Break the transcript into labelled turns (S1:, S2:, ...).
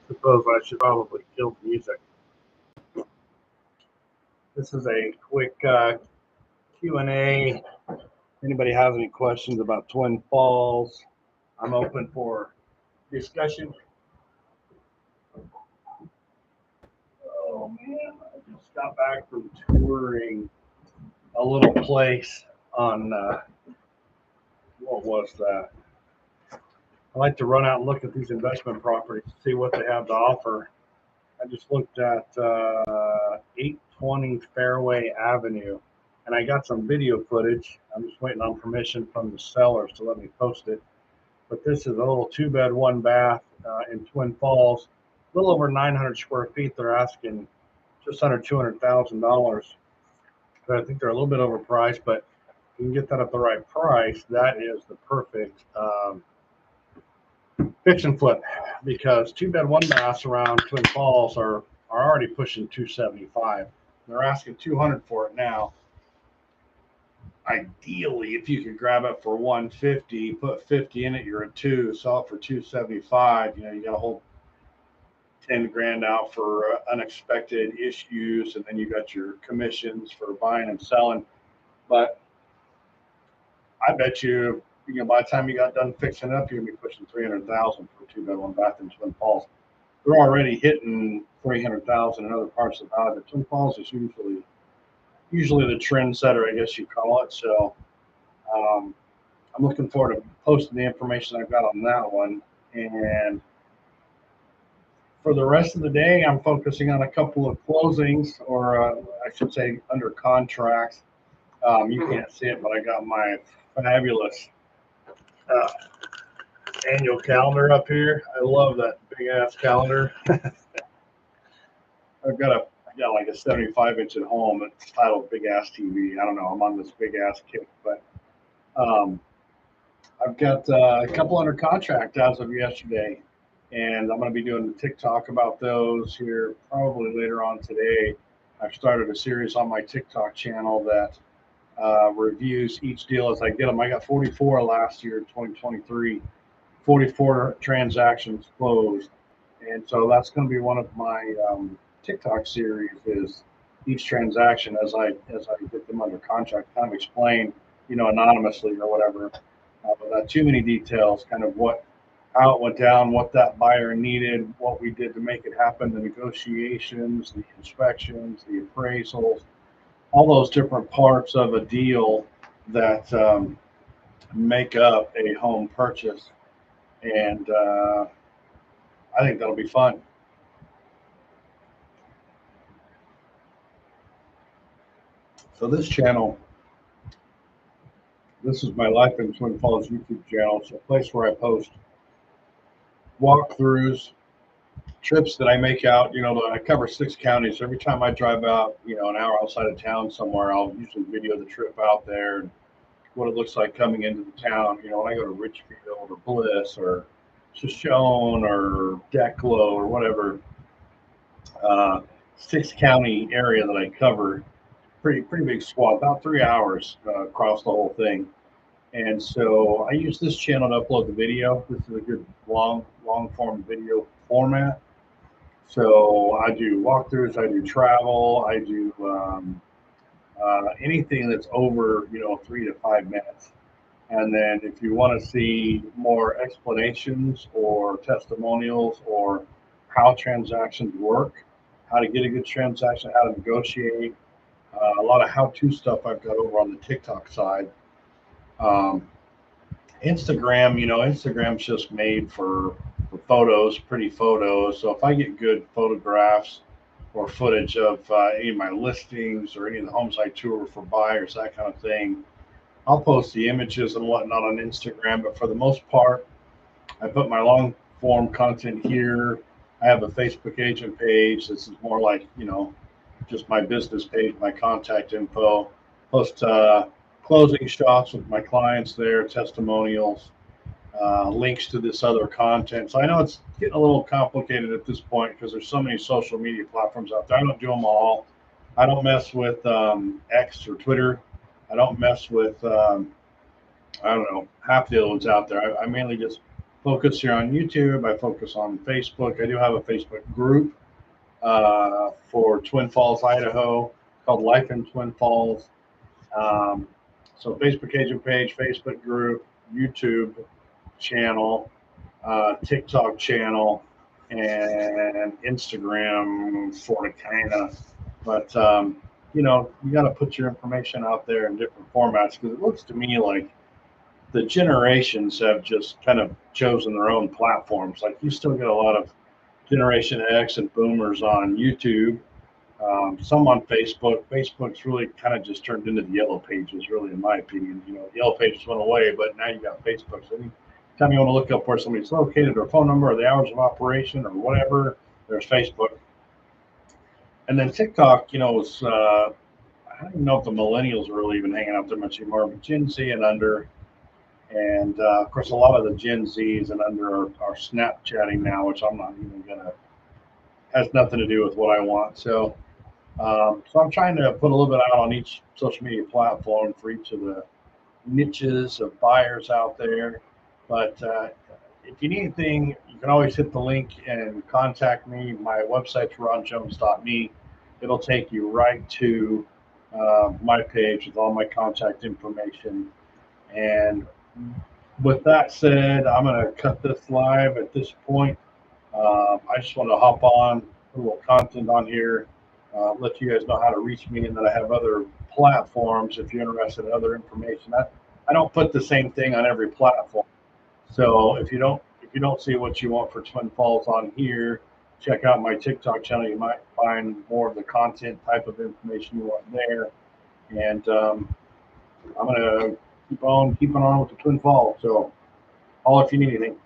S1: Suppose I should probably kill the music. This is a quick Q&A. Anybody has any questions about Twin Falls? I'm open for discussion. Oh man, I just got back from touring a little place on what was that? I like to run out and look at these investment properties, see what they have to offer. I just looked at 820 Fairway Avenue, and I got some video footage. I'm just waiting on permission from the sellers to let me post it. But this is a little 2-bed, 1-bath in Twin Falls, a little over 900 square feet. They're asking just under $200,000. I think they're a little bit overpriced, but you can get that at the right price. That is the perfect fix and flip, because 2-bed, 1-baths around Twin Falls are already pushing 275. They're asking 200 for it now. Ideally, if you could grab it for 150, put 50 in it, you're at 2, sell it for 275. You got a whole 10 grand out for unexpected issues, and then you got your commissions for buying and selling. But I bet you, by the time you got done fixing it up, you're gonna be pushing 300,000 for a 2-bed, 1-bath in Twin Falls. They're already hitting 300,000 in other parts of the valley, but Twin Falls is usually the trendsetter, I guess you call it. So I'm looking forward to posting the information I've got on that one. And for the rest of the day, I'm focusing on a couple of closings, or I should say under contracts. You can't see it, but I got my fabulous annual calendar up here. I love that big ass calendar. I've got like a 75-inch at home. It's titled Big Ass TV. I don't know. I'm on this big ass kick, but I've got a couple under contract as of yesterday, and I'm going to be doing the TikTok about those here probably later on today. I've started a series on my TikTok channel that reviews each deal as I get them. I got 44 last year, 2023, 44 transactions closed, and so that's going to be one of my TikTok series, is each transaction as I get them under contract, kind of explain, anonymously or whatever, without too many details, kind of how it went down, what that buyer needed, what we did to make it happen, the negotiations, the inspections, the appraisals, all those different parts of a deal that make up a home purchase. And I think that'll be fun. So this channel, this is my Life in Twin Falls YouTube channel. It's a place where I post walkthroughs, trips that I make out. I cover 6 counties. Every time I drive out, an hour outside of town somewhere, I'll usually video the trip out there and what it looks like coming into the town. When I go to Richfield or Bliss or Shoshone or Declo or whatever 6-county area that I cover, pretty big swath, about 3 hours across the whole thing. And so I use this channel to upload the video. This is a good long form video format. So I do walkthroughs, I do travel, I do anything that's over 3 to 5 minutes. And then if you want to see more explanations or testimonials or how transactions work, how to get a good transaction, how to negotiate, a lot of how-to stuff I've got over on the TikTok side. Instagram, Instagram's just made for photos, pretty photos. So if I get good photographs or footage of any of my listings or any of the homes I tour for buyers, that kind of thing, I'll post the images and whatnot on Instagram. But for the most part, I put my long form content here. I have a Facebook agent page. This is more like, just my business page, my contact info. Post closing shots with my clients there, testimonials, links to this other content. So I know it's getting a little complicated at this point because there's so many social media platforms out there. I don't do them all. I don't mess with X or Twitter. I don't mess with, half the other ones out there. I mainly just focus here on YouTube. I focus on Facebook. I do have a Facebook group for Twin Falls, Idaho, called Life in Twin Falls. So Facebook agent page, Facebook group, YouTube channel, TikTok channel, and Instagram sort of kind of. But you know, you got to put your information out there in different formats because it looks to me like the generations have just kind of chosen their own platforms. Like you still get a lot of Generation X and Boomers on YouTube, some on Facebook. Facebook's really kind of just turned into the Yellow Pages, really, in my opinion. You know, the Yellow Pages went away, but now you got Facebook. So anytime you want to look up where somebody's located, or phone number, or the hours of operation, or whatever, there's Facebook. And then TikTok, you know, is I don't even know if the millennials are really even hanging out there much anymore, but Gen Z and under. And of course, a lot of the Gen Zs and under are Snapchatting now, which I'm not even gonna, has nothing to do with what I want. So I'm trying to put a little bit out on each social media platform for each of the niches of buyers out there. But if you need anything, you can always hit the link and contact me. My website's ronjones.me. It'll take you right to my page with all my contact information. And with that said, I'm going to cut this live at this point. I just want to hop on, put a little content on here, let you guys know how to reach me, and then I have other platforms if you're interested in other information. I don't put the same thing on every platform. So if you don't see what you want for Twin Falls on here, check out my TikTok channel. You might find more of the content type of information you want there. And I'm gonna keep on keeping on with the Twin Falls. So, all if you need anything.